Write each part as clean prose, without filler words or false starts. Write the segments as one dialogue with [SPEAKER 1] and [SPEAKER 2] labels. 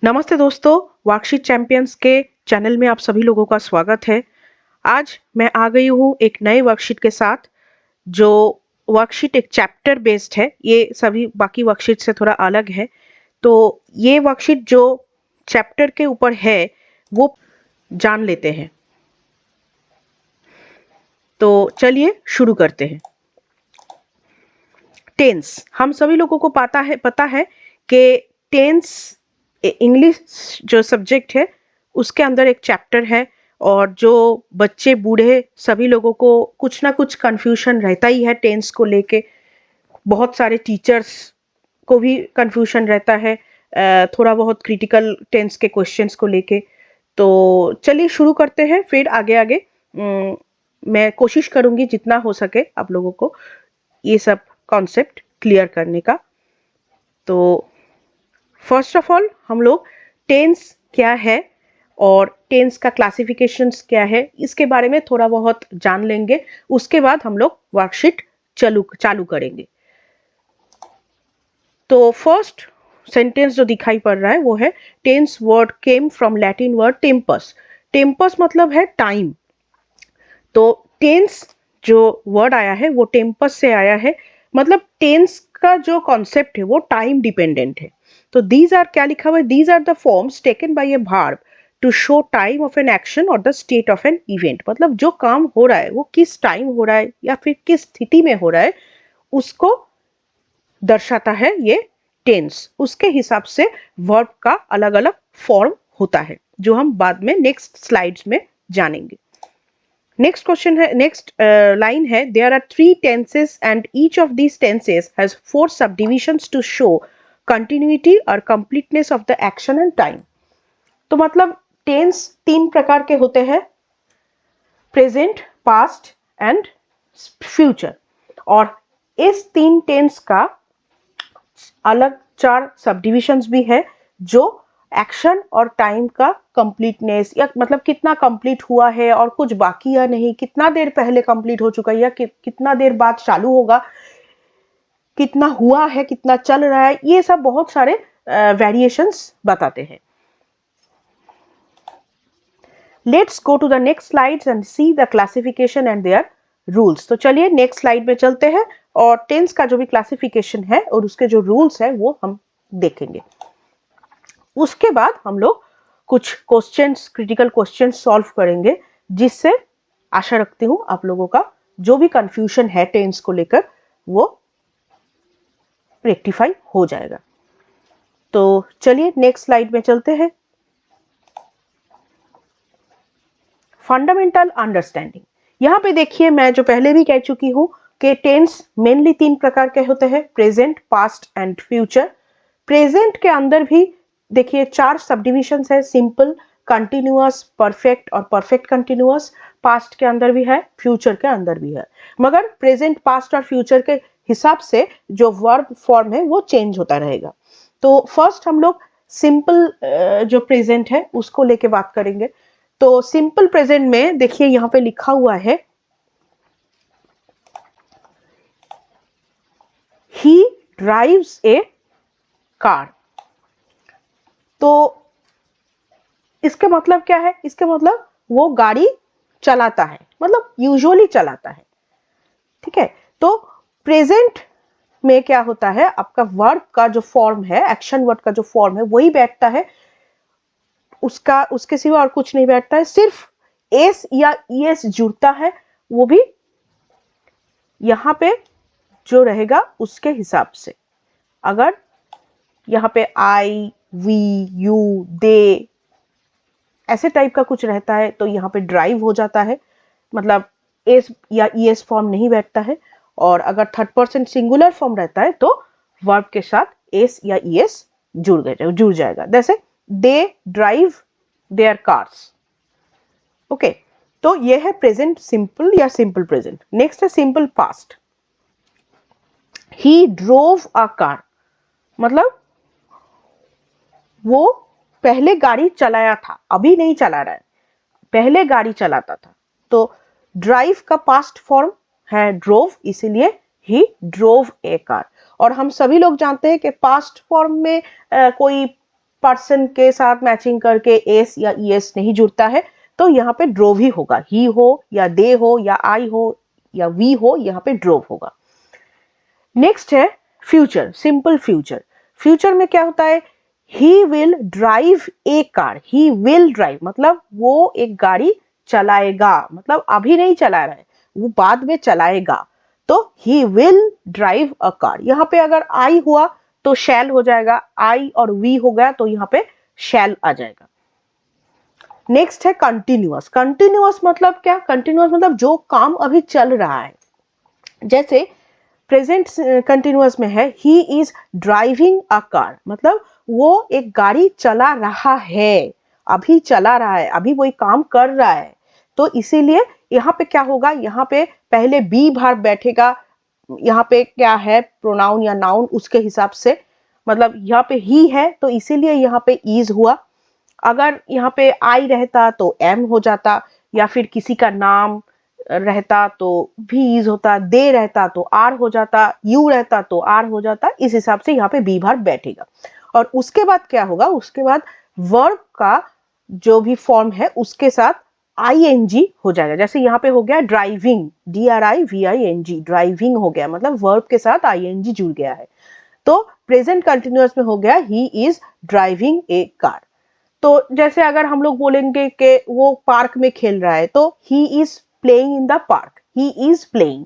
[SPEAKER 1] नमस्ते दोस्तों, worksheet champions के चैनल में आप सभी लोगों का स्वागत है। आज मैं आ गई हूँ एक नए वर्कशीट के साथ। जो वर्कशीट एक चैप्टर बेस्ड है, ये सभी बाकी वर्कशीट से थोड़ा अलग है। तो ये वर्कशीट जो चैप्टर के ऊपर है वो जान लेते हैं। तो चलिए शुरू करते हैं। टेंस, हम सभी लोगों को पता है कि टेंस इंग्लिश जो सब्जेक्ट है उसके अंदर एक चैप्टर है। और जो बच्चे बूढ़े सभी लोगों को कुछ ना कुछ कंफ्यूजन रहता ही है टेंस को लेके। बहुत सारे टीचर्स को भी कंफ्यूजन रहता है थोड़ा बहुत क्रिटिकल टेंस के क्वेश्चंस को लेके। तो चलिए शुरू करते हैं, फिर आगे आगे मैं कोशिश करूंगी जितना हो सके आप लोगों को ये सब कॉन्सेप्ट क्लियर करने का। तो फर्स्ट ऑफ ऑल हम लोग टेंस क्या है और टेंस का क्लासिफिकेशंस क्या है इसके बारे में थोड़ा बहुत जान लेंगे। उसके बाद हम लोग वर्कशीट चालू करेंगे। तो फर्स्ट सेंटेंस जो दिखाई पड़ रहा है वो है tense word came from Latin word tempus. Tempus मतलब है टाइम। तो टेंस जो वर्ड आया है वो टेम्पस से आया है। मतलब टेंस का जो कॉन्सेप्ट है वो टाइम डिपेंडेंट है। तो दीज आर क्या लिखा हुआ है, these are the forms taken by a verb to show time of an action और the state of an event. मतलब जो काम हो रहा है वो किस टाइम हो रहा है या फिर किस स्थिति में हो रहा है उसको दर्शाता है ये टेंस। उसके हिसाब से वर्ब का अलग अलग फॉर्म होता है जो हम बाद में नेक्स्ट स्लाइड्स में जानेंगे। नेक्स्ट क्वेश्चन है, नेक्स्ट लाइन है, there are 3 tenses and each of these tenses has 4 subdivisions to show continuity और completeness of the action and time. तो मतलब टेंस 3 प्रकार के होते हैं, प्रेजेंट, पास्ट एंड फ्यूचर। और इस 3 टेंस का अलग 4 सबडिविजन्स भी है जो एक्शन और टाइम का कंप्लीटनेस या मतलब कितना कंप्लीट हुआ है और कुछ बाकी या नहीं, कितना देर पहले कंप्लीट हो चुका है या कितना देर बाद चालू होगा, कितना हुआ है, कितना चल रहा है, ये सब बहुत सारे वेरिएशंस बताते हैं। Let's go to the next slides and see the classification and their rules. तो चलिए नेक्स्ट स्लाइड में चलते हैं और टेंस का जो भी क्लासिफिकेशन है और उसके जो रूल्स है वो हम देखेंगे। उसके बाद हम लोग कुछ क्वेश्चंस, क्रिटिकल क्वेश्चंस सॉल्व करेंगे जिससे आशा रखती हूं आप लोगों का जो भी कंफ्यूजन है टेंस को लेकर वो रेक्टिफाई हो जाएगा। तो चलिए नेक्स्ट स्लाइड में चलते हैं। फंडामेंटल अंडरस्टैंडिंग, यहां पे देखिए मैं जो पहले भी कह चुकी हूं कि टेंस मेनली 3 प्रकार के होते हैं, present, past and future. Present के अंदर भी देखिए 4 सबडिविजन्स है, सिंपल, कंटिन्यूअस, परफेक्ट और परफेक्ट कंटिन्यूअस। पास्ट के अंदर भी है, फ्यूचर के अंदर भी है, मगर प्रेजेंट, पास्ट और फ्यूचर के हिसाब से जो वर्ब फॉर्म है वो चेंज होता रहेगा। तो फर्स्ट हम लोग सिंपल जो प्रेजेंट है उसको लेके बात करेंगे। तो सिंपल प्रेजेंट में देखिए यहां पे लिखा हुआ है ही ड्राइव्स ए कार। तो इसके मतलब क्या है, इसके मतलब वो गाड़ी चलाता है, मतलब यूजुअली चलाता है। ठीक है, तो प्रेजेंट में क्या होता है, आपका वर्ब का जो फॉर्म है, एक्शन वर्ब का जो फॉर्म है वही बैठता है, उसका उसके सिवा और कुछ नहीं बैठता है। सिर्फ एस या ईएस जुड़ता है, वो भी यहां पे जो रहेगा उसके हिसाब से। अगर यहाँ पे आई, वी, यू, दे ऐसे टाइप का कुछ रहता है तो यहाँ पे ड्राइव हो जाता है, मतलब एस या ईएस फॉर्म नहीं बैठता है। और अगर थर्ड पर्सन सिंगुलर फॉर्म रहता है तो वर्ब के साथ एस या ईएस जुड़ जाएगा। जैसे they drive their cars. Okay, तो ये है प्रेजेंट सिंपल या सिंपल प्रेजेंट। नेक्स्ट है सिंपल पास्ट। ही ड्रोव अ कार, मतलब वो पहले गाड़ी चलाया था, अभी नहीं चला रहा है, पहले गाड़ी चलाता था। तो ड्राइव का पास्ट फॉर्म है ड्रोव, इसीलिए ही ड्रोव ए कार। और हम सभी लोग जानते हैं कि पास्ट फॉर्म में कोई पर्सन के साथ मैचिंग करके एस या ईएस नहीं जुड़ता है, तो यहाँ पे ड्रोव ही होगा। ही हो या दे हो या आई हो या वी हो, यहाँ पे ड्रोव होगा। नेक्स्ट है फ्यूचर, सिंपल फ्यूचर। फ्यूचर में क्या होता है, he will drive A car. He will drive मतलब वो एक गाड़ी चलाएगा, मतलब अभी नहीं चला रहा है, वो बाद में चलाएगा। तो he will drive a car. यहाँ पे अगर आई हुआ तो शैल हो जाएगा, आई और वी हो गया तो यहाँ पे शैल आ जाएगा। नेक्स्ट है कंटिन्यूअस। कंटिन्यूअस मतलब क्या, कंटिन्यूअस मतलब जो काम अभी चल रहा है। जैसे प्रेजेंट कंटिन्यूअस में है, he is driving a car, मतलब वो एक गाड़ी चला रहा है, अभी चला रहा है, अभी वो एक काम कर रहा है। तो इसीलिए यहाँ पे क्या होगा, यहाँ पे पहले बी वर्ब बैठेगा। यहाँ पे क्या है, प्रोनाउन या नाउन, उसके हिसाब से, मतलब यहाँ पे ही है तो इसीलिए यहाँ पे इज हुआ। अगर यहाँ पे आई रहता तो एम हो जाता, या फिर किसी का नाम रहता तो भी इज होता, दे रहता तो आर हो जाता, यू रहता तो आर हो जाता। इस हिसाब से यहाँ पे बी वर्ब बैठेगा। और उसके बाद क्या होगा, उसके बाद वर्ब का जो भी फॉर्म है उसके साथ आईएनजी हो जाएगा। जैसे यहाँ पे हो गया ड्राइविंग, DRIVING, ड्राइविंग हो गया, मतलब वर्ब के साथ आईएनजी जुड़ गया है। तो प्रेजेंट कंटिन्यूअस में हो गया, he is driving a car. तो जैसे अगर हम लोग बोलेंगे कि वो पार्क में खेल रहा है, तो he is playing in the park, he is playing.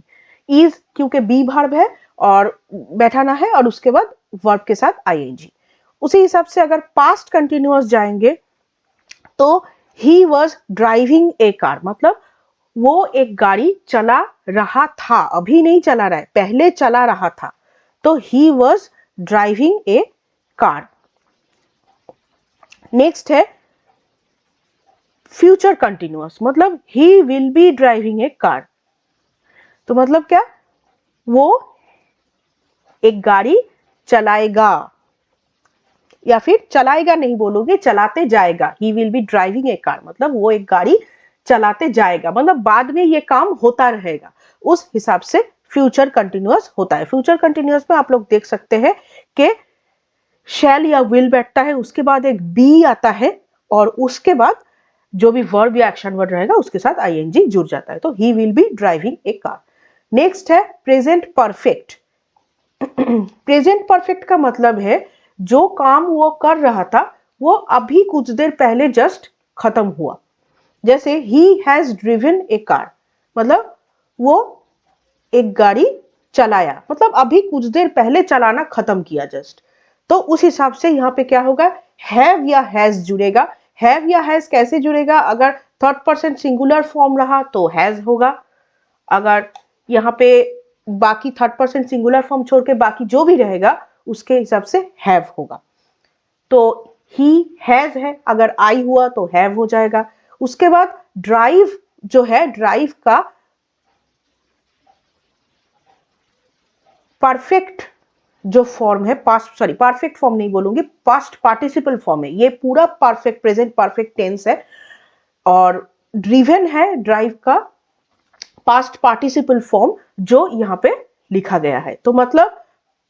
[SPEAKER 1] Is क्योंकि बी वर्ब है और बैठाना है, और उसके बाद वर्ब के साथ आईएनजी। उसी हिसाब से अगर पास्ट कंटिन्यूअस जाएंगे तो he was driving a car, मतलब वो एक गाड़ी चला रहा था, अभी नहीं चला रहा है, पहले चला रहा था। तो he was driving a car. Next है फ्यूचर कंटिन्यूअस, मतलब he will be driving a car. तो मतलब क्या, वो एक गाड़ी चलाएगा, या फिर चलाएगा नहीं बोलोगे, चलाते जाएगा। He will be driving a car मतलब वो एक गाड़ी चलाते जाएगा, मतलब बाद में ये काम होता रहेगा। उस हिसाब से फ्यूचर कंटिन्यूअस होता है। फ्यूचर कंटिन्यूअस में आप लोग देख सकते हैं कि शैल या विल बैठता है, उसके बाद एक बी आता है, और उसके बाद जो भी वर्ब या एक्शन वर्ड रहेगा उसके साथ आईएनजी जुड़ जाता है। तो he will be driving a car. Next है प्रेजेंट परफेक्ट। प्रेजेंट परफेक्ट का मतलब है जो काम वो कर रहा था वो अभी कुछ देर पहले जस्ट खत्म हुआ। जैसे he has driven A car, मतलब वो एक गाड़ी चलाया, मतलब अभी कुछ देर पहले चलाना खत्म किया जस्ट। तो उस हिसाब से यहाँ पे क्या होगा, हैव या हैज जुड़ेगा। हैव या हैज कैसे जुड़ेगा, अगर थर्ड पर्सन सिंगुलर फॉर्म रहा तो हैज होगा, अगर यहाँ पे बाकी थर्ड पर्सन सिंगुलर फॉर्म छोड़ के बाकी जो भी रहेगा उसके हिसाब से हैव होगा। तो ही हैज है, अगर आई हुआ तो हैव हो जाएगा। उसके बाद ड्राइव जो है, ड्राइव का परफेक्ट जो फॉर्म है, पास्ट सॉरी परफेक्ट फॉर्म नहीं बोलूंगी, पास्ट पार्टिसिपल फॉर्म है, ये पूरा परफेक्ट प्रेजेंट परफेक्ट टेंस है। और ड्रिवन है ड्राइव का पास्ट पार्टिसिपल फॉर्म जो यहाँ पे लिखा गया है। तो मतलब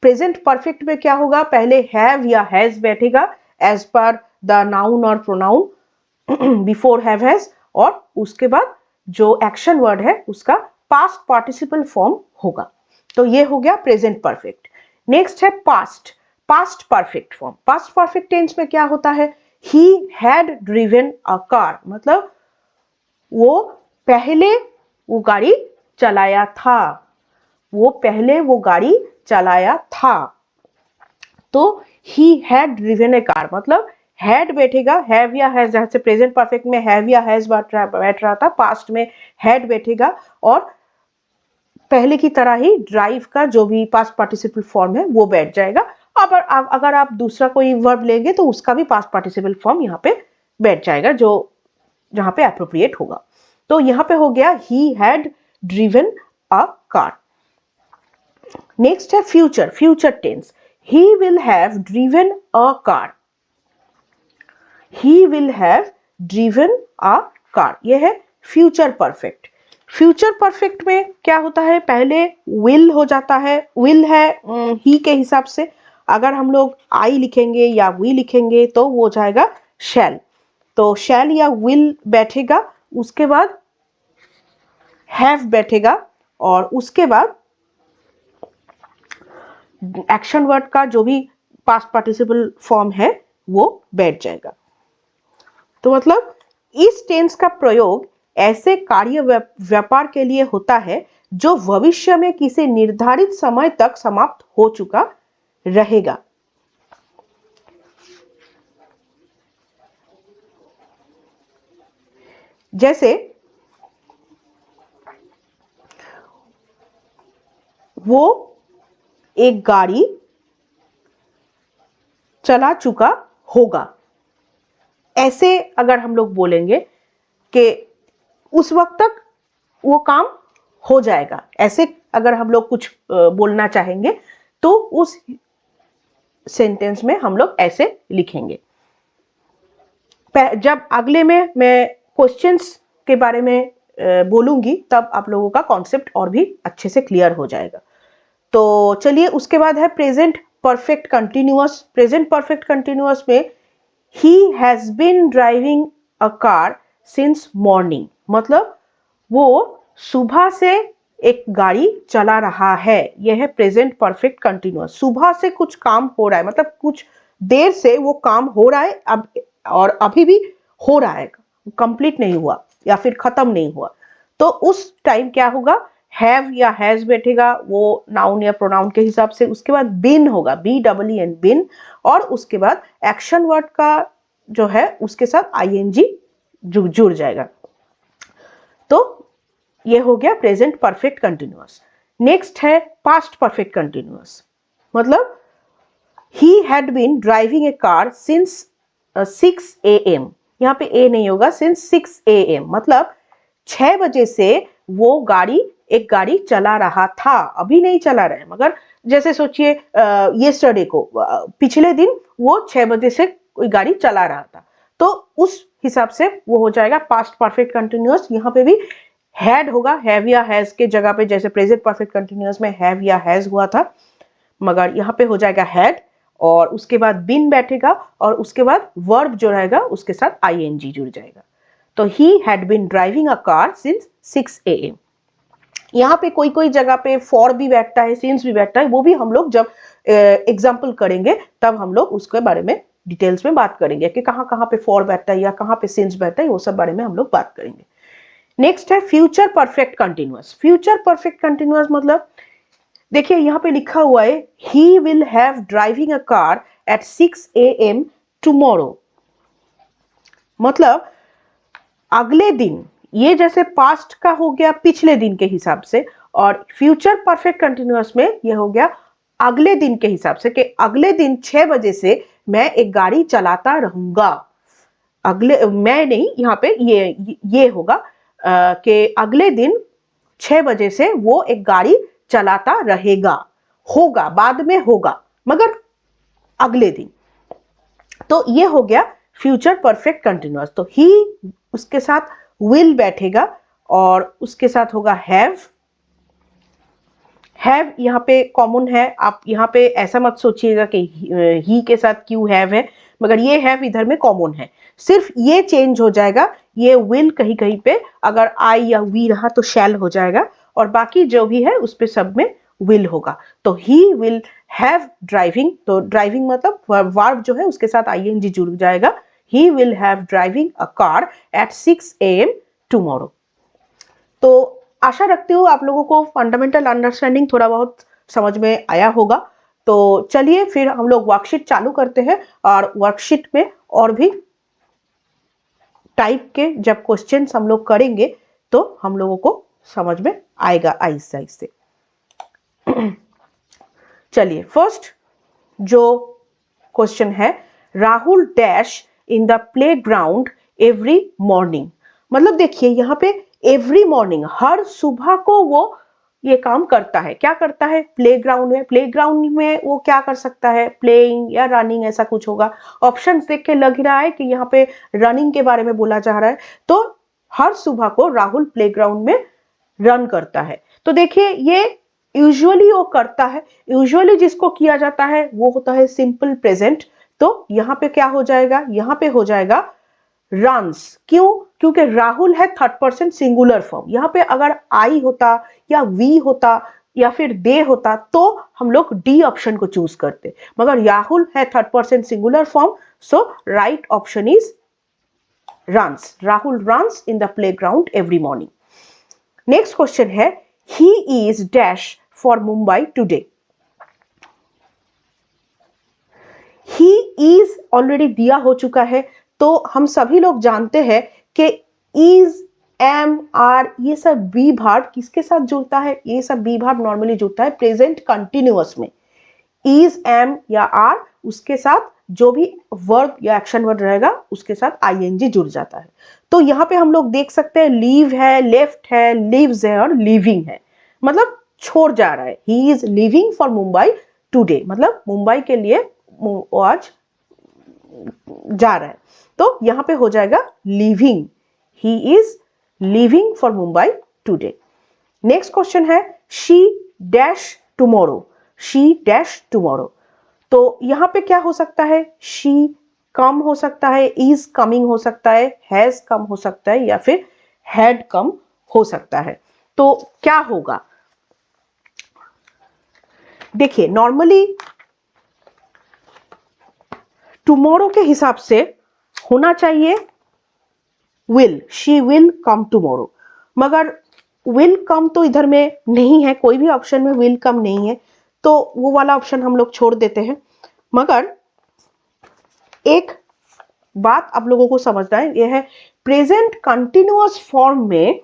[SPEAKER 1] प्रेजेंट परफेक्ट में क्या होगा, पहले हैव या हैज बैठेगा एज पर द नाउन और प्रोनाउन बिफोर हैव हैज, और उसके बाद जो एक्शन वर्ड है उसका पास्ट पार्टिसिपल फॉर्म होगा। तो ये हो गया प्रेजेंट परफेक्ट। नेक्स्ट है past, past perfect form. Past perfect tense में क्या होता है, he had driven a car, मतलब वो पहले वो गाड़ी चलाया था, वो पहले वो गाड़ी चलाया था। तो he had driven A car, मतलब हैड बैठेगा, हैव या हैज, जैसे प्रेजेंट परफेक्ट में हैव या हैज बैठ रहा था, पास्ट में हैड बैठेगा, और पहले की तरह ही ड्राइव का जो भी पास्ट पार्टिसिपल फॉर्म है वो बैठ जाएगा। अब अगर आप दूसरा कोई वर्ब लेंगे तो उसका भी पास्ट पार्टिसिपल फॉर्म यहाँ पे बैठ जाएगा, जो जहां पे अप्रोप्रिएट होगा। तो यहाँ पे हो गया he had driven a car. Next है future, future tense. He will have driven a car, he will have driven a car, यह है फ्यूचर परफेक्ट। फ्यूचर परफेक्ट में क्या होता है, पहले विल हो जाता है, विल है ही के हिसाब से, अगर हम लोग आई लिखेंगे या वी लिखेंगे तो वो हो जाएगा शैल। तो शैल या विल बैठेगा, उसके बाद हैव बैठेगा और उसके बाद एक्शन वर्ड का जो भी पास्ट पार्टिसिपल फॉर्म है वो बैठ जाएगा। तो मतलब इस टेंस का प्रयोग ऐसे कार्य व्यापार के लिए होता है जो भविष्य में किसी निर्धारित समय तक समाप्त हो चुका रहेगा। जैसे वो एक गाड़ी चला चुका होगा, ऐसे अगर हम लोग बोलेंगे कि उस वक्त तक वो काम हो जाएगा, ऐसे अगर हम लोग कुछ बोलना चाहेंगे तो उस सेंटेंस में हम लोग ऐसे लिखेंगे। जब अगले में मैं क्वेश्चंस के बारे में बोलूंगी तब आप लोगों का कॉन्सेप्ट और भी अच्छे से क्लियर हो जाएगा। तो चलिए, उसके बाद है present perfect continuous. Present perfect continuous में he has been driving a car since morning, मतलब वो सुबह से एक गाड़ी चला रहा है। यह है प्रेजेंट परफेक्ट कंटिन्यूअस। सुबह से कुछ काम हो रहा है, मतलब कुछ देर से वो काम हो रहा है अब, और अभी भी हो रहा है, कंप्लीट नहीं हुआ या फिर खत्म नहीं हुआ। तो उस टाइम क्या होगा, हैव या हैज बैठेगा, वो नाउन या प्रोनाउन के हिसाब से। उसके बाद बिन होगा, BEEN बिन, और उसके बाद एक्शन वर्ड का जो है उसके साथ ING जुड़ जाएगा। तो ये हो गया प्रेजेंट परफेक्ट कंटिन्यूअस। नेक्स्ट है पास्ट परफेक्ट कंटिन्यूअस, मतलब he had been driving a car since 6 AM। यहाँ पे ए नहीं होगा, सिंस 6 AM मतलब 6 बजे से वो एक गाड़ी चला रहा था, अभी नहीं चला रहा है। मगर जैसे सोचिए येस्टरडे को, पिछले दिन वो 6 बजे से कोई गाड़ी चला रहा था, तो उस हिसाब से वो हो जाएगा पास्ट परफेक्ट कंटिन्यूअस। यहाँ पे भी हैड होगा, हैव या हैज के जगह पे, जैसे प्रेजेंट परफेक्ट कंटिन्यूअस में हैव या हैज हुआ था, मगर यहाँ पे हो जाएगा हैड, और उसके बाद बिन बैठेगा, और उसके बाद वर्ब जो रहेगा उसके साथ ING जुड़ जाएगा। तो he had been driving a car since 6 AM। यहाँ पे कोई कोई जगह पे फॉर भी बैठता है, सिंस भी बैठता है, वो भी हम लोग जब एग्जाम्पल करेंगे तब हम लोग उसके बारे में डिटेल्स में बात करेंगे कि कहाँ कहाँ पे फॉर बैठता है या कहाँ पे सिंस बैठता है, वो सब बारे में हम लोग बात करेंगे। नेक्स्ट है future perfect continuous. Future perfect continuous मतलब देखिए यहाँ पे लिखा हुआ है ही will have driving a car eight 6 AM tomorrow, मतलब अगले दिन। ये जैसे पास्ट का हो गया पिछले दिन के हिसाब से, और फ्यूचर परफेक्ट कंटिन्यूअस में ये हो गया अगले दिन के हिसाब से, कि अगले दिन 6 बजे से मैं एक गाड़ी चलाता रहूंगा। अगले, मैं नहीं, यहाँ पे ये होगा कि अगले दिन 6 बजे से वो एक गाड़ी चलाता रहेगा। होगा बाद में होगा, मगर अगले दिन। तो ये हो गया फ्यूचर परफेक्ट कंटिन्यूअस। तो ही उसके साथ विल बैठेगा, और उसके साथ होगा हैव। हैव यहाँ पे कॉमन है, आप यहाँ पे ऐसा मत सोचिएगा कि ही के साथ क्यों हैव है, मगर ये हैव इधर में कॉमन है। सिर्फ ये चेंज हो जाएगा, ये विल कहीं कहीं पे अगर आई या वी रहा तो शैल हो जाएगा, और बाकी जो भी है उस पे सब में विल होगा। तो ही विल हैव ड्राइविंग, तो ड्राइविंग मतलब वर्ब जो है उसके साथ ING जुड़ जाएगा। ही will have driving a car eight 6 AM tomorrow. तो आशा रखती हूँ आप लोगों को फंडामेंटल अंडरस्टैंडिंग थोड़ा बहुत समझ में आया होगा। तो चलिए फिर हम लोग वर्कशीट चालू करते हैं, और वर्कशीट में और भी टाइप के जब क्वेश्चंस हम लोग करेंगे तो हम लोगों को समझ में आएगा आहिस्ते आहिस्ते। चलिए, फर्स्ट जो क्वेश्चन है, Rahul dash in the playground every morning. मतलब देखिए यहाँ पे एवरी मॉर्निंग, हर सुबह को वो ये काम करता है। क्या करता है? प्लेग्राउंड में। प्लेग्राउंड में वो क्या कर सकता है? प्लेइंग या रनिंग, ऐसा कुछ होगा। ऑप्शंस देख के लग रहा है कि यहाँ पे रनिंग के बारे में बोला जा रहा है। तो हर सुबह को राहुल प्लेग्राउंड में रन करता है। तो देखिए ये यूजुअली वो करता है, यूजुअली जिसको किया जाता है वो होता है सिंपल प्रेजेंट। तो यहाँ पे क्या हो जाएगा, यहाँ पे हो जाएगा रन्स। क्यों? क्योंकि राहुल है थर्ड पर्सन सिंगुलर फॉर्म। यहाँ पे अगर आई होता या वी होता या फिर दे होता तो हम लोग डी ऑप्शन को चूज करते, मगर राहुल है third person singular form, so right option is runs. Rahul runs in the playground every morning. Next question है, he is dash for Mumbai today. He is already दिया हो चुका है, तो हम सभी लोग जानते हैं कि इज, एम, आर ये सब बी भार्ब किसके साथ जुड़ता है? ये सब बी भार्ब नॉर्मली जुड़ता है प्रेजेंट कंटिन्यूअस में। इज, एम या आर, उसके साथ जो भी वर्ब या एक्शन वर्ड रहेगा उसके साथ आईएनजी जुड़ जाता है। तो यहाँ पे हम लोग देख सकते हैं लीव है, लेफ्ट है, लिव्स है और लिविंग है, मतलब छोड़ जा रहा है। He is living for Mumbai today, मतलब मुंबई के लिए वो आज जा रहा है, तो यहाँ पे हो जाएगा living. He is living for Mumbai today. Next question है, she dash tomorrow. She dash tomorrow, तो यहाँ पे क्या हो सकता है? शी कम हो सकता है, इज कमिंग हो सकता है, हैज कम हो सकता है या फिर हैड कम हो सकता है। तो क्या होगा? देखिए नॉर्मली टुमारो के हिसाब से होना चाहिए will, she will come tomorrow, मगर विल कम तो इधर में नहीं है, कोई भी ऑप्शन में विल कम नहीं है, तो वो वाला ऑप्शन हम लोग छोड़ देते हैं। मगर एक बात आप लोगों को समझना है, यह है प्रेजेंट कंटिन्यूअस फॉर्म में,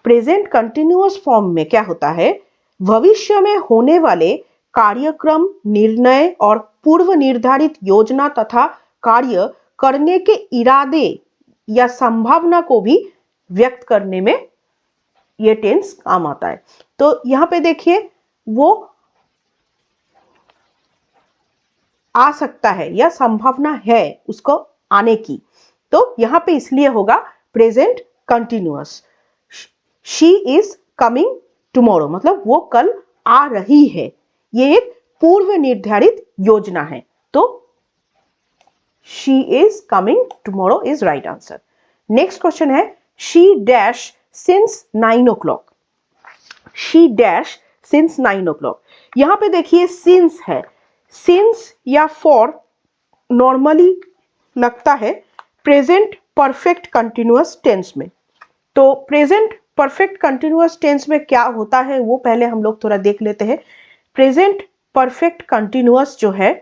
[SPEAKER 1] प्रेजेंट कंटिन्यूअस फॉर्म में क्या होता है? भविष्य में होने वाले कार्यक्रम, निर्णय और पूर्व निर्धारित योजना तथा कार्य करने के इरादे या संभावना को भी व्यक्त करने में ये टेंस काम आता है। तो यहां पे देखिए वो आ सकता है या संभावना है उसको आने की, तो यहां पे इसलिए होगा present continuous. She is coming tomorrow, मतलब वो कल आ रही है, ये एक पूर्व निर्धारित योजना है, तो she is coming tomorrow is right answer. Next question है, she dash since 9 o'clock। She dash since 9 o'clock, यहां पे देखिए सिंस है, सिंस या फॉर नॉर्मली लगता है प्रेजेंट परफेक्ट कंटिन्यूअस टेंस में। तो प्रेजेंट परफेक्ट कंटिन्यूअस टेंस में क्या होता है वो पहले हम लोग थोड़ा देख लेते हैं। प्रेजेंट परफेक्ट कंटिन्यूअस जो है,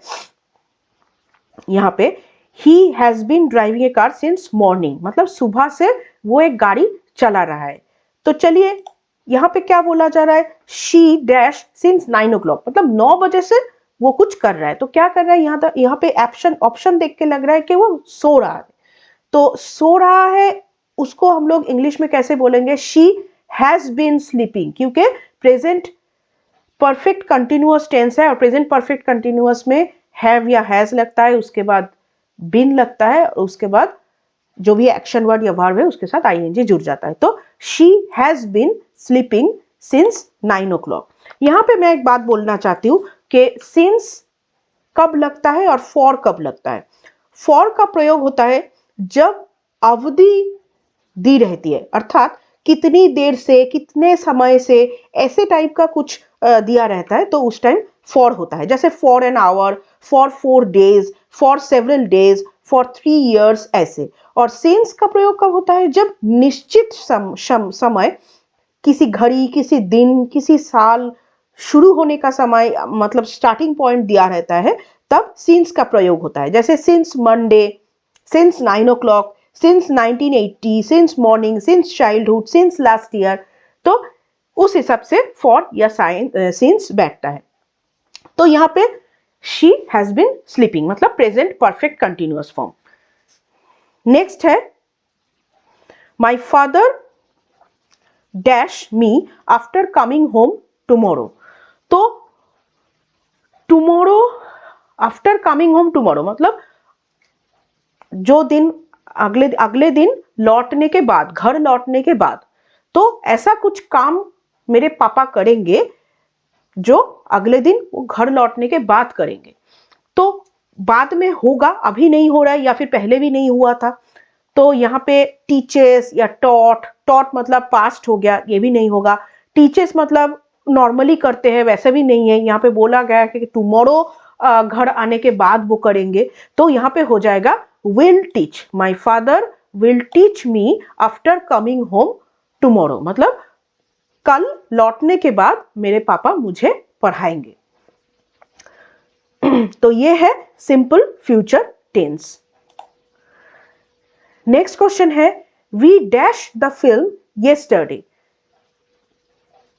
[SPEAKER 1] यहाँ पे he has been driving a car since morning, मतलब सुबह से वो एक गाड़ी चला रहा है। तो चलिए यहाँ पे क्या बोला जा रहा है? शी डैश सिंस 9 o'clock, मतलब 9 बजे से वो कुछ कर रहा है। तो क्या कर रहा है? यहाँ पे ऑप्शन देख के लग रहा है कि वो सो रहा है। तो सो रहा है उसको हम लोग इंग्लिश में कैसे बोलेंगे? शी हैज बीन स्लीपिंग, क्योंकि प्रेजेंट परफेक्ट कंटिन्यूअस टेंस है और प्रेजेंट परफेक्ट कंटिन्यूअस में हैव या हैज लगता है, उसके बाद बीन लगता है और उसके बाद जो भी एक्शन वर्ड या वर्ब है उसके साथ आईएनजी जुड़ जाता है। तो she has been sleeping since 9 o'clock। यहां पे मैं एक बात बोलना चाहती हूं कि सिंस कब लगता है और फॉर कब लगता है। फॉर का प्रयोग होता है जब अवधि दी रहती है, अर्थात कितनी देर से, कितने समय से, ऐसे टाइप का कुछ दिया रहता है, तो उस टाइम फॉर होता है। जैसे for an hour, for 4 days, for several days, for 3 years ऐसे। और सिंस का प्रयोग कब होता है? जब निश्चित समय, किसी घड़ी, किसी दिन, किसी साल शुरू होने का समय, मतलब स्टार्टिंग पॉइंट दिया रहता है, तब सिंस का प्रयोग होता है। जैसे since Monday, since 9 o'clock, since 1980, since morning, since childhood, since last year. तो उस हिसाब से फॉर या सिंस बैठता है। तो यहाँ पे शी हैज बीन स्लीपिंग, मतलब present perfect continuous form. Next है, my father dash me after coming home tomorrow. तो tomorrow, after coming home tomorrow, मतलब जो दिन अगले दिन लौटने के बाद, घर लौटने के बाद। तो ऐसा कुछ काम मेरे पापा करेंगे जो अगले दिन वो घर लौटने के बाद करेंगे। तो बाद में होगा, अभी नहीं हो रहा है या फिर पहले भी नहीं हुआ था। तो यहाँ पे टीचेस या टॉट, टॉट मतलब पास्ट हो गया, ये भी नहीं होगा। टीचेस मतलब नॉर्मली करते हैं, वैसे भी नहीं है। यहाँ पे बोला गया है कि टुमारो घर आने के बाद वो करेंगे, तो यहाँ पे हो जाएगा will teach. My father will teach me after coming home tomorrow, मतलब कल लौटने के बाद मेरे पापा मुझे पढ़ाएंगे। तो ये है simple future tense. Next question है we dash the film yesterday.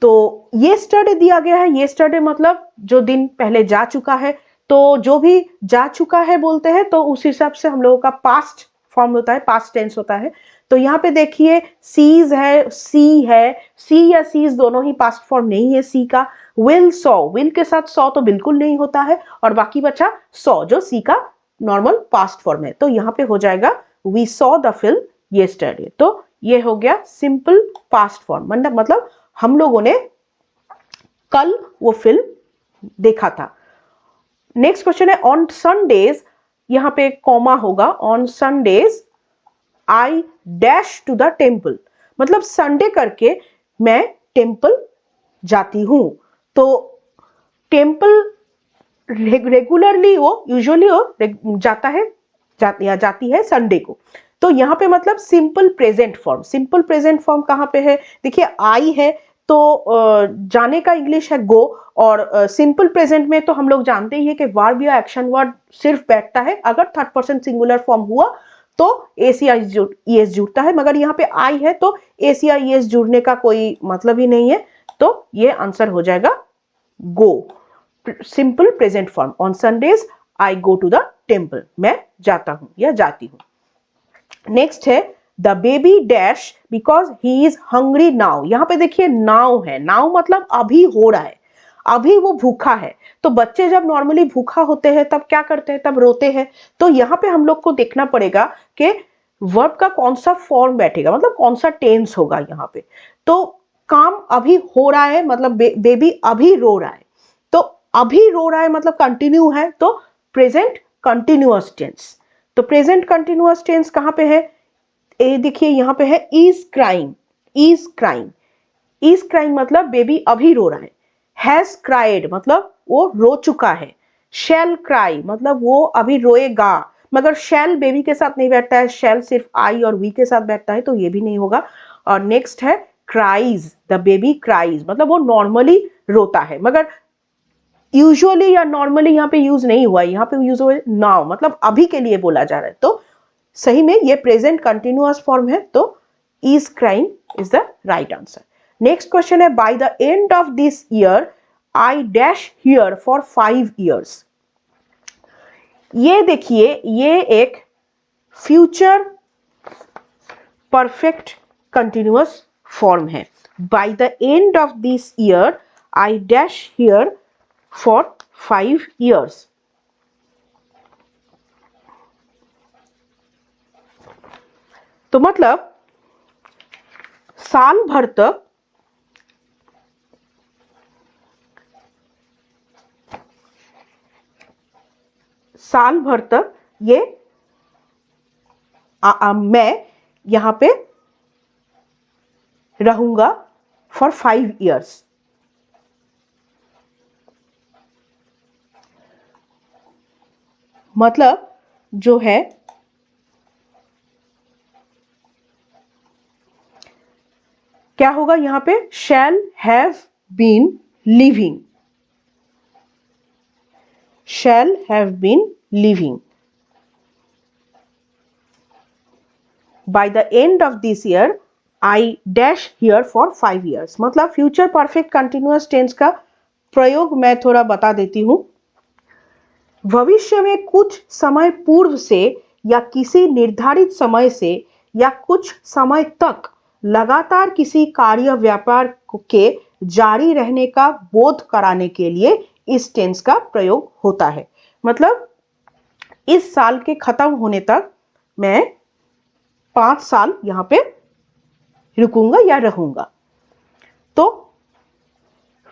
[SPEAKER 1] तो येस्टरडे दिया गया है, येस्टरडे मतलब जो दिन पहले जा चुका है। तो जो भी जा चुका है बोलते हैं तो उस हिसाब से हम लोगों का पास्ट फॉर्म होता है, पास्ट टेंस होता है। तो यहाँ पे देखिए सीज है, सी है, सी या सीज दोनों ही पास्ट फॉर्म नहीं है सी का। विल सॉ, विल के साथ सॉ तो बिल्कुल नहीं होता है, और बाकी बचा सॉ जो सी का नॉर्मल पास्ट फॉर्म है। तो यहाँ पे हो जाएगा we saw the film yesterday. तो ये हो गया सिंपल पास्ट फॉर्म, मतलब हम लोगों ने कल वो फिल्म देखा था। Next question is on Sundays, यहां पे कॉमा होगा, on Sundays I dash to the temple, मतलब संडे करके मैं टेम्पल जाती हूं। तो टेम्पल रेगुलरली वो यूजुअली वो जाता है या जाती है संडे को। तो यहाँ पे मतलब simple present form, simple present form कहाँ पे है, देखिए आई है तो जाने का इंग्लिश है गो, और सिंपल प्रेजेंट में तो हम लोग जानते ही है कि वर्ब या एक्शन वर्ड सिर्फ बैठता है। अगर थर्ड पर्सन सिंगुलर फॉर्म हुआ तो एस जुड़ता है, मगर यहाँ पे आई है तो एस जुड़ने का कोई मतलब ही नहीं है। तो ये आंसर हो जाएगा go, simple present form. On Sundays I go to the temple, मैं जाता हूं या जाती हूं। नेक्स्ट है the baby dash because he is hungry now. यहां पे देखिए नाउ है, नाउ मतलब अभी हो रहा है, अभी वो भूखा है। तो बच्चे जब नॉर्मली भूखा होते हैं तब क्या करते हैं, तब रोते हैं। तो यहाँ पे हम लोग को देखना पड़ेगा कि वर्ब का कौन सा फॉर्म बैठेगा, मतलब कौन सा टेंस होगा यहाँ पे। तो काम अभी हो रहा है, मतलब बेबी अभी रो रहा है। तो अभी रो रहा है मतलब कंटिन्यू है, तो प्रेजेंट कंटिन्यूअस टेंस। तो प्रेजेंट कंटिन्यूअस टेंस कहां पे है, ये देखिए यहां पे है is crying, is crying, is crying मतलब बेबी अभी रो रहा है। हैज क्राइड मतलब वो रो चुका है। शैल क्राई मतलब वो अभी रोएगा, मगर शैल बेबी के साथ नहीं बैठता है, शैल सिर्फ आई और वी के साथ बैठता है, तो ये भी नहीं होगा। और नेक्स्ट है क्राइज, द बेबी क्राइज मतलब वो नॉर्मली रोता है, मगर यूजुअली या नॉर्मली यहाँ पे यूज नहीं हुआ है, यहाँ पे यूज हुआ है नाउ, मतलब अभी के लिए बोला जा रहा है। तो सही में ये प्रेजेंट कंटिन्यूअस फॉर्म है, तो is crying is the right answer. Next question है by the end of this year I dash here for 5 years। ये देखिए ये एक फ्यूचर परफेक्ट कंटिन्यूअस फॉर्म है। By the end of this year I dash here for 5 years। तो मतलब साल भर तक ये मैं यहां पे रहूंगा फॉर 5 years। मतलब जो है क्या होगा यहां पे, shall have been living, shall have been living by the end of this year I dash here for 5 years। मतलब फ्यूचर परफेक्ट कंटिन्यूअस टेंस का प्रयोग मैं थोड़ा बता देती हूं। भविष्य में कुछ समय पूर्व से या किसी निर्धारित समय से या कुछ समय तक लगातार किसी कार्य व्यापार के जारी रहने का बोध कराने के लिए इस टेंस का प्रयोग होता है। मतलब इस साल के खत्म होने तक मैं 5 साल यहां पे रुकूंगा या रहूंगा। तो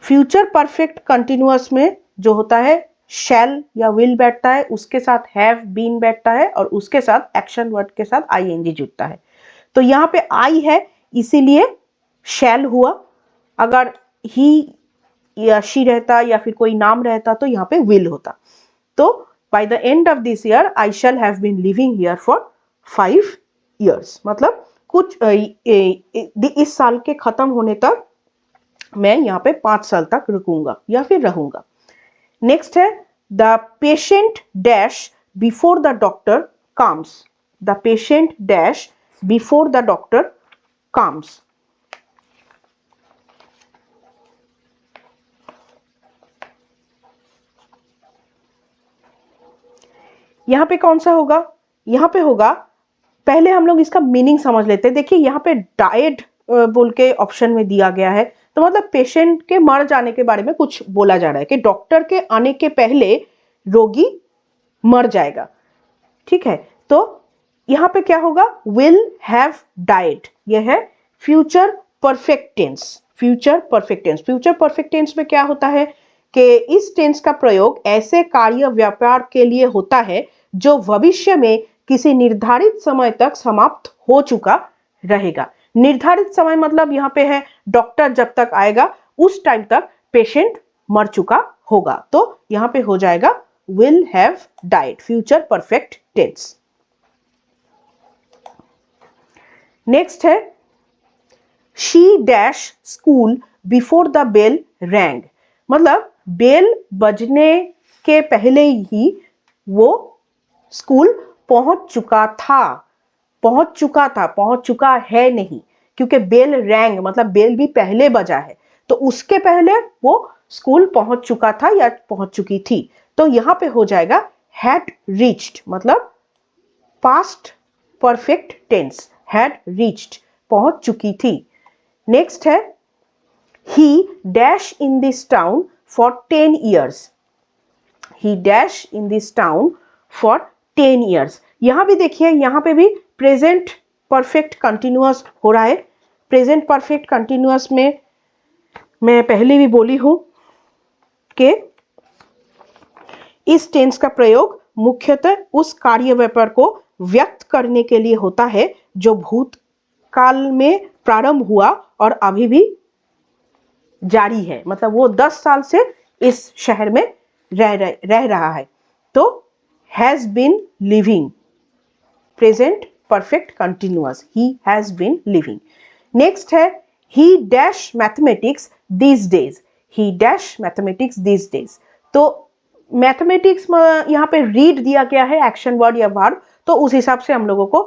[SPEAKER 1] फ्यूचर परफेक्ट कंटिन्यूअस में जो होता है शैल या विल बैठता है, उसके साथ हैव बीन बैठता है और उसके साथ एक्शन वर्ड के साथ आईएनजी जुड़ता है। तो यहाँ पे आई है इसीलिए शैल हुआ, अगर ही या शी रहता या फिर कोई नाम रहता तो यहाँ पे विल होता। तो by the end of this year I shall have been living here for 5 years, मतलब कुछ इस साल के खत्म होने तक मैं यहाँ पे 5 साल तक रुकूंगा या फिर रहूंगा। नेक्स्ट है the patient dash before the doctor comes. The patient dash before the doctor comes. यहाँ पे कौन सा होगा? यहाँ पे होगा, पहले हम लोग इसका मीनिंग समझ लेते हैं। देखिए यहाँ पे डाइड बोल के ऑप्शन में दिया गया है, तो मतलब पेशेंट के मर जाने के बारे में कुछ बोला जा रहा है कि डॉक्टर के आने के पहले रोगी मर जाएगा। ठीक है, तो यहाँ पे क्या होगा? Will have died. यह है future perfect tense. Future perfect tense, future perfect tense में क्या होता है कि इस टेंस का प्रयोग ऐसे कार्य व्यापार के लिए होता है जो भविष्य में किसी निर्धारित समय तक समाप्त हो चुका रहेगा। निर्धारित समय मतलब यहाँ पे है डॉक्टर जब तक आएगा उस टाइम तक पेशेंट मर चुका होगा। तो यहाँ पे हो जाएगा will have died, future perfect tense. Next है she dash school before the bell rang. मतलब बेल बजने के पहले ही वो स्कूल पहुंच चुका था। पहुंच चुका था, पहुंच चुका है नहीं, क्योंकि बेल रैंग मतलब बेल भी पहले बजा है, तो उसके पहले वो स्कूल पहुंच चुका था या पहुंच चुकी थी। तो यहां पे हो जाएगा had reached, मतलब past perfect tense, had reached, पहुंच चुकी थी। नेक्स्ट है he dash in this town for 10 years। he dash in this town for 10 years। यहां भी देखिए, यहां पे भी प्रेजेंट परफेक्ट कंटिन्यूअस हो रहा है। प्रेजेंट परफेक्ट कंटिन्यूअस में मैं पहले भी बोली हूं कि इस टेंस का प्रयोग मुख्यतः उस कार्य व्यापार को व्यक्त करने के लिए होता है जो भूतकाल में प्रारंभ हुआ और अभी भी जारी है। मतलब वो 10 साल से इस शहर में रह रहा है। तो has been living, present perfect continuous, he has been living. Next है he dash mathematics these days. He dash mathematics these days. तो मैथमेटिक्स में यहाँ पे रीड दिया गया है एक्शन वर्ड या वर्ब, तो उस हिसाब से हम लोगों को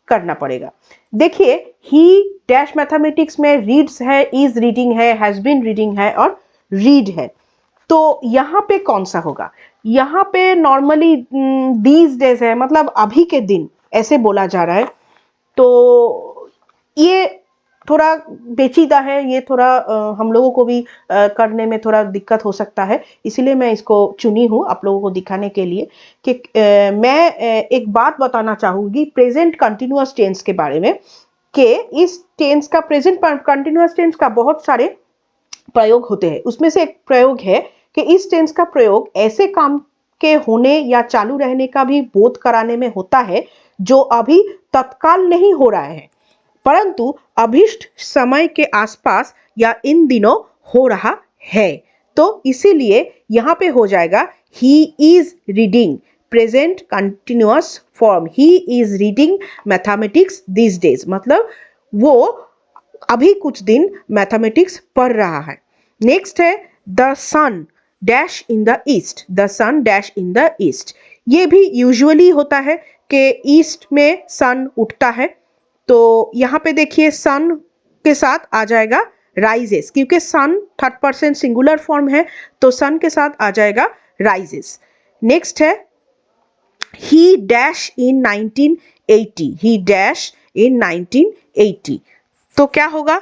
[SPEAKER 1] करना पड़ेगा। देखिए ही डैश मैथमेटिक्स में रीड्स है, इज रीडिंग है, हैज बीन रीडिंग है और रीड है। तो यहाँ पे कौन सा होगा? यहाँ पे नॉर्मली दीज डेज है, मतलब अभी के दिन ऐसे बोला जा रहा है। तो ये थोड़ा पेचीदा है, ये थोड़ा हम लोगों को भी करने में थोड़ा दिक्कत हो सकता है, इसीलिए मैं इसको चुनी हूँ आप लोगों को दिखाने के लिए कि मैं एक बात बताना चाहूँगी प्रेजेंट कंटिन्यूअस टेंस के बारे में, कि इस टेंस का, प्रेजेंट कंटिन्यूअस टेंस का बहुत सारे प्रयोग होते हैं। उसमें से एक प्रयोग है कि इस टेंस का प्रयोग ऐसे काम के होने या चालू रहने का भी बोध कराने में होता है जो अभी तत्काल नहीं हो रहा है, परंतु अभिष्ट समय के आसपास या इन दिनों हो रहा है। तो इसीलिए यहाँ पे हो जाएगा he is reading, present continuous form, he is reading mathematics this days, मतलब वो अभी कुछ दिन मैथमेटिक्स पढ़ रहा है। नेक्स्ट है the sun dash in the east. The sun dash in the east, ये भी यूजुअली होता है कि ईस्ट में सन उठता है। तो यहाँ पे देखिए सन के साथ आ जाएगा राइजेस, क्योंकि सन थर्ड पर्सन सिंगुलर फॉर्म है, तो सन के साथ आ जाएगा राइजेस। नेक्स्ट है he dash in 1980। He dash in 1980, तो क्या होगा?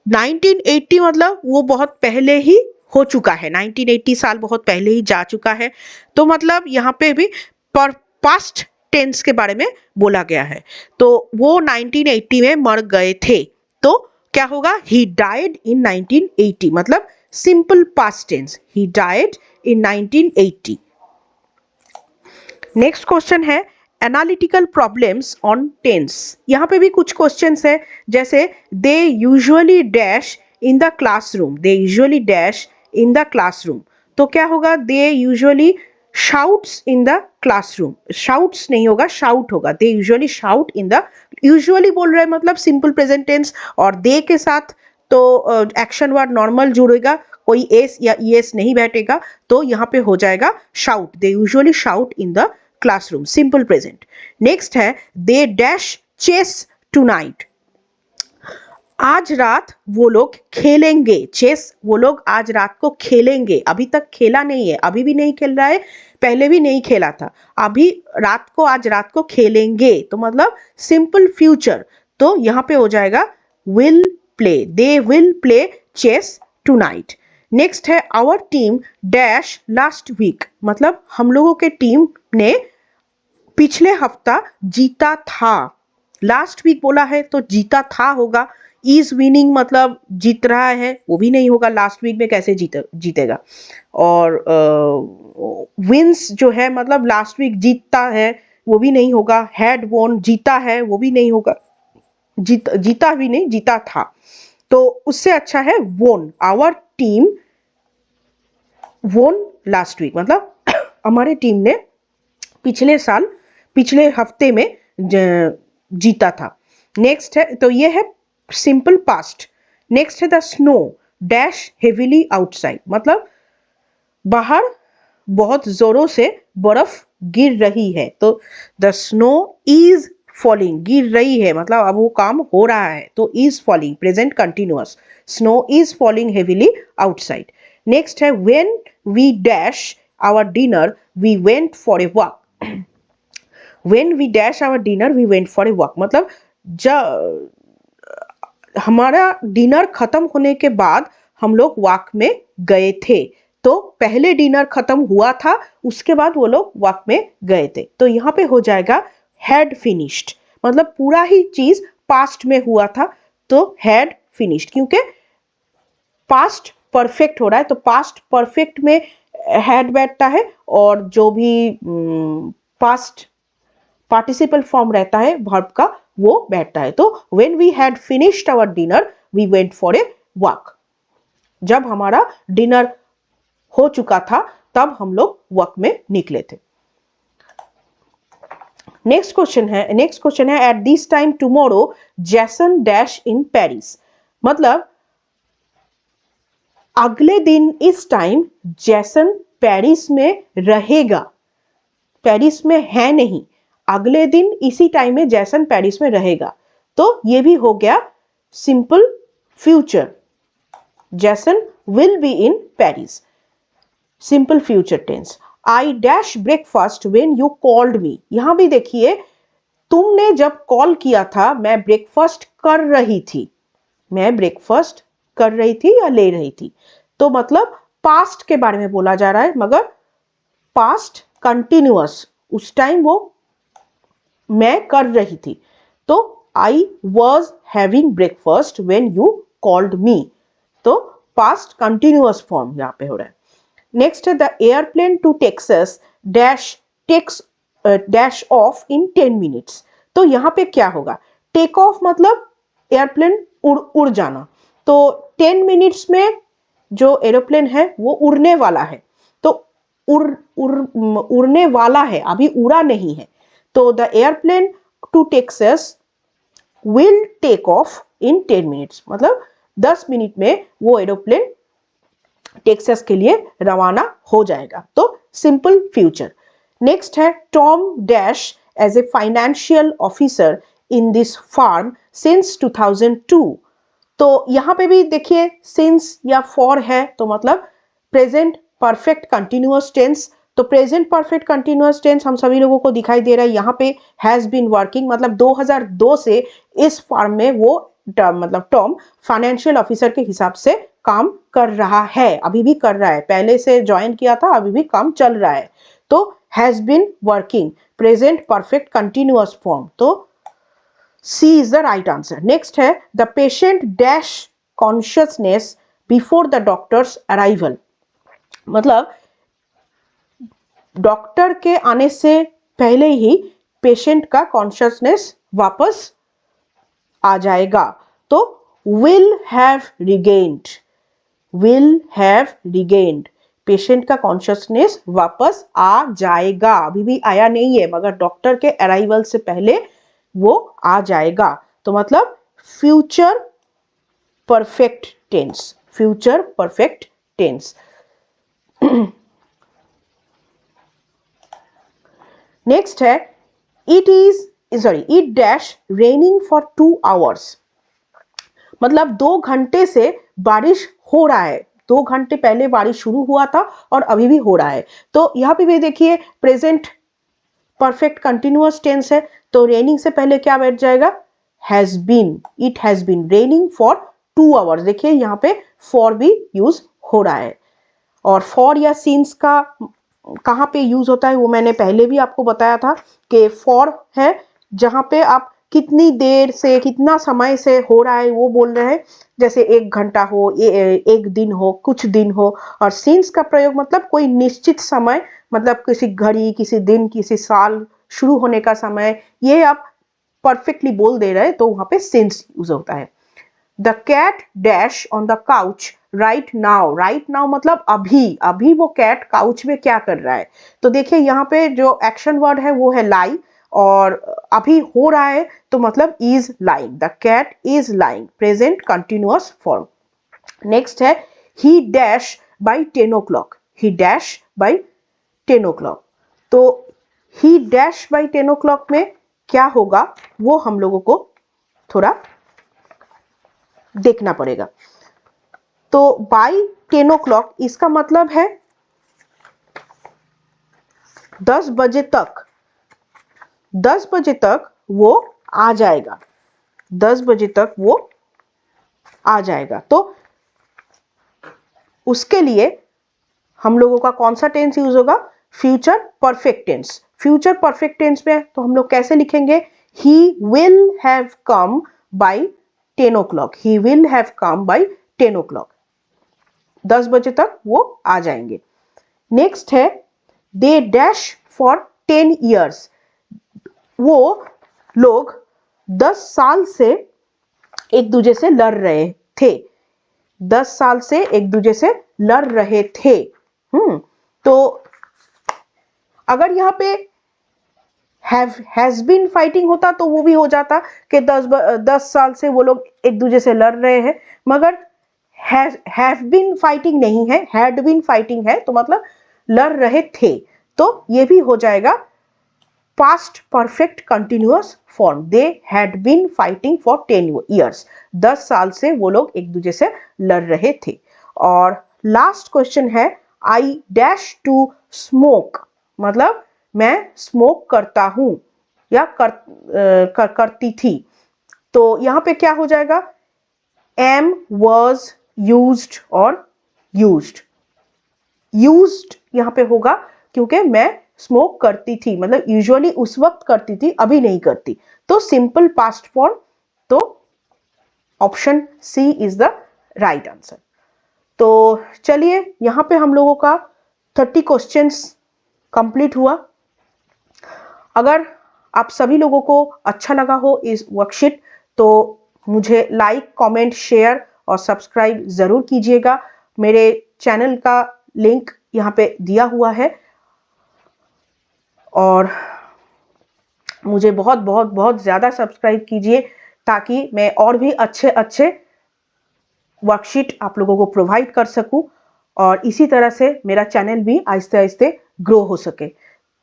[SPEAKER 1] 1980 मतलब वो बहुत पहले ही हो चुका है, 1980 साल बहुत पहले ही जा चुका है। तो मतलब यहाँ पे भी पास्ट टेंस के बारे में बोला गया है, तो वो 1980 में मर गए थे। तो क्या होगा? ही डाइड इन 1980, मतलब simple past tense, he died in 1980। Next question है एनालिटिकल प्रॉब्लम्स ऑन टेंस। यहाँ पे भी कुछ क्वेश्चंस है, जैसे they usually dash in the classroom, they usually dash in the classroom. तो क्या होगा, they usually shouts in the classroom, shouts नहीं होगा, शाउट होगा, they usually shout in the, usually बोल रहे हैं मतलब सिंपल प्रेजेंट टेंस, और दे के साथ तो एक्शन वर्ड नॉर्मल जुड़ेगा, कोई एस या ईएस नहीं बैठेगा, तो यहाँ पे हो जाएगा shout, they usually shout in the classroom, simple present. Next है दे डैश चेस टुनाइट, आज रात वो लोग खेलेंगे, चेस वो लोग आज रात को खेलेंगे, अभी तक खेला नहीं है, अभी भी नहीं खेल रहा है, पहले भी नहीं खेला था, अभी रात को, आज रात को खेलेंगे, तो मतलब सिंपल फ्यूचर, तो यहाँ पे हो जाएगा will play, they will play chess tonight. Next है our team dash last week, मतलब हम लोगों के टीम ने पिछले हफ्ता जीता था, लास्ट वीक बोला है तो जीता था होगा, इज विनिंग मतलब जीत रहा है वो भी नहीं होगा, लास्ट वीक में कैसे जीतेगा, और विंस जो है मतलब लास्ट वीक जीतता है वो भी नहीं होगा, हैड वोन जीता है वो भी नहीं होगा, जीता भी नहीं, जीता था, तो उससे अच्छा है वोन, आवर टीम वोन लास्ट वीक, मतलब हमारे टीम ने पिछले साल, पिछले हफ्ते में जीता था। नेक्स्ट है, तो ये है सिंपल पास्ट। नेक्स्ट है the snow dash heavily outside, मतलब बाहर बहुत जोरों से बर्फ गिर रही है, तो द स्नो इज फॉलिंग, गिर रही है मतलब अब वो काम हो रहा है, तो is falling present continuous, snow is falling heavily outside. Next है when we dash our dinner we went for a walk, when we dash our dinner we went for a walk, मतलब जब हमारा डिनर खत्म होने के बाद हम लोग वॉक में गए थे, तो पहले डिनर खत्म हुआ था उसके बाद वो लोग वॉक में गए थे, तो यहाँ पे हो जाएगा हैड फिनिश्ड, मतलब पूरा ही चीज पास्ट में हुआ था, तो हैड फिनिश्ड, क्योंकि पास्ट परफेक्ट हो रहा है, तो पास्ट परफेक्ट में हैड बैठता है, और जो भी पास्ट पार्टिसिपल फॉर्म रहता है वर्ब का वो बैठता है, तो when we had finished our dinner we went for a walk, जब हमारा डिनर हो चुका था तब हम लोग वॉक में निकले थे। नेक्स्ट क्वेश्चन है एट दिस टाइम टुमारो जैसन डैश इन पेरिस, मतलब अगले दिन इस टाइम जैसन पेरिस में रहेगा, पेरिस में है नहीं, अगले दिन इसी टाइम में जैसन पेरिस में रहेगा, तो ये भी हो गया simple future, Jason will be in Paris, simple future tense. I dash breakfast when you called me, यहां भी देखिए तुमने जब कॉल किया था मैं ब्रेकफास्ट कर रही थी, मैं ब्रेकफास्ट कर रही थी या ले रही थी, तो मतलब पास्ट के बारे में बोला जा रहा है, मगर पास्ट कंटिन्यूअस, उस टाइम वो मैं कर रही थी, तो I was having breakfast when you called मी, तो पास्ट कंटिन्यूअस फॉर्म यहां पे हो रहा है। नेक्स्ट है the airplane to Texas dash takes dash off in 10 minutes, तो यहां पे क्या होगा, टेक ऑफ मतलब एयरप्लेन उड़ जाना, तो 10 मिनट्स में जो एरोप्लेन है वो उड़ने वाला है, तो उड़ने वाला है, अभी उड़ा नहीं है, तो the airplane to Texas will take off in 10 minutes, मतलब 10 मिनट में वो एरोप्लेन टेक्सास के लिए रवाना हो जाएगा, तो सिंपल फ्यूचर। नेक्स्ट है Tom dash as a financial officer in this farm since 2002, तो यहां पे भी देखिए सिंस या फॉर है, तो मतलब प्रेजेंट परफेक्ट कंटिन्यूअस टेंस, तो प्रेजेंट परफेक्ट कंटिन्यूअस टेंस हम सभी लोगों को दिखाई दे रहा है, यहाँ पे हैज बीन वर्किंग, मतलब 2002 से इस फॉर्म में वो मतलब टॉम फाइनेंशियल ऑफिसर के हिसाब से काम कर रहा है, अभी भी कर रहा है, पहले से ज्वाइन किया था, अभी भी काम चल रहा है, तो has been working present perfect continuous form, तो C is the right answer. Next है the patient dash consciousness before the doctors arrival, मतलब डॉक्टर के आने से पहले ही पेशेंट का कॉन्शियसनेस वापस आ जाएगा। तो will have regained, will have regained, patient का कॉन्शियसनेस वापस आ जाएगा, अभी भी आया नहीं है मगर डॉक्टर के अराइवल से पहले वो आ जाएगा। तो मतलब future perfect tense, future perfect tense. Next है it dash raining for 2 hours, मतलब 2 घंटे से बारिश हो रहा है, 2 घंटे पहले बारिश शुरू हुआ था और अभी भी हो रहा है। तो यहाँ पे भी देखिए प्रेजेंट परफेक्ट कंटिन्यूअस टेंस है, तो रेनिंग से पहले क्या बैठ जाएगा, has been, it has been raining for 2 hours. देखिए यहाँ पे फॉर भी यूज हो रहा है, और फॉर या सिंस का कहाँ पे यूज होता है वो मैंने पहले भी आपको बताया था कि फॉर है जहाँ पे आप कितनी देर से, कितना समय से हो रहा है वो बोल रहे हैं, जैसे 1 घंटा हो, 1 दिन हो, कुछ दिन हो। और सिंस का प्रयोग मतलब कोई निश्चित समय, मतलब किसी घड़ी, किसी दिन, किसी साल शुरू होने का समय, ये आप परफेक्टली बोल दे रहे हैं तो वहां पे सिंस यूज होता है। The cat dash on the couch right now, right now मतलब अभी, अभी वो कैट काउच में क्या कर रहा है। तो देखिए यहाँ पे जो एक्शन वर्ड है वो है लाई, और अभी हो रहा है तो मतलब is lying, the cat is lying, present continuous form. Next है he dash by 10 o'clock, he dash by 10 o'clock। तो ही डैश बाई 10 o'clock में क्या होगा वो हम लोगों को थोड़ा देखना पड़ेगा। तो बाई 10 o'clock इसका मतलब है 10 बजे तक, 10 बजे तक वो आ जाएगा, 10 बजे तक वो आ जाएगा। तो उसके लिए हम लोगों का कौन सा टेंस यूज होगा, future perfect tense. Future perfect tense में तो हम लोग कैसे लिखेंगे, he will have come by 10 o'clock, he will have come by 10 o'clock, 10 बजे तक वो आ जाएंगे। नेक्स्ट है दे डैश फॉर 10 years, वो लोग 10 साल से एक दूसरे से लड़ रहे थे, 10 साल से एक दूसरे से लड़ रहे थे। तो अगर यहाँ पे हैज बीन फाइटिंग होता तो वो भी हो जाता कि 10 साल से वो लोग एक दूसरे से लड़ रहे हैं, मगर हैव बीन फाइटिंग नहीं है, हैड बीन फाइटिंग है, तो मतलब लड़ रहे थे, तो ये भी हो जाएगा past perfect continuous form, they had been fighting for 10 years, 10 साल से वो लोग एक दूसरे से लड़ रहे थे। और लास्ट क्वेश्चन है आई डैश टू स्मोक, मतलब मैं स्मोक करता हूं या करती थी। तो यहां पे क्या हो जाएगा, एम वॉज यूज्ड और यूज्ड, यूज्ड यहां पे होगा क्योंकि मैं स्मोक करती थी, मतलब यूजुअली उस वक्त करती थी, अभी नहीं करती, तो सिंपल पास्ट फॉर्म। तो option C is the right answer. तो चलिए यहां पे हम लोगों का 30 क्वेश्चंस कंप्लीट हुआ। अगर आप सभी लोगों को अच्छा लगा हो इस वर्कशीट तो मुझे लाइक, कमेंट, शेयर और सब्सक्राइब जरूर कीजिएगा। मेरे चैनल का लिंक यहाँ पे दिया हुआ है, और मुझे बहुत बहुत बहुत ज़्यादा सब्सक्राइब कीजिए ताकि मैं और भी अच्छे अच्छे वर्कशीट आप लोगों को प्रोवाइड कर सकूं, और इसी तरह से मेरा चैनल भी आहिस्ते आहिस्ते ग्रो हो सके।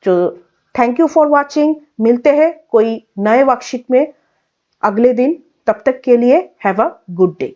[SPEAKER 1] तो थैंक यू फॉर वॉचिंग, मिलते हैं कोई नए वर्कशीट में अगले दिन, तब तक के लिए हैव अ गुड डे।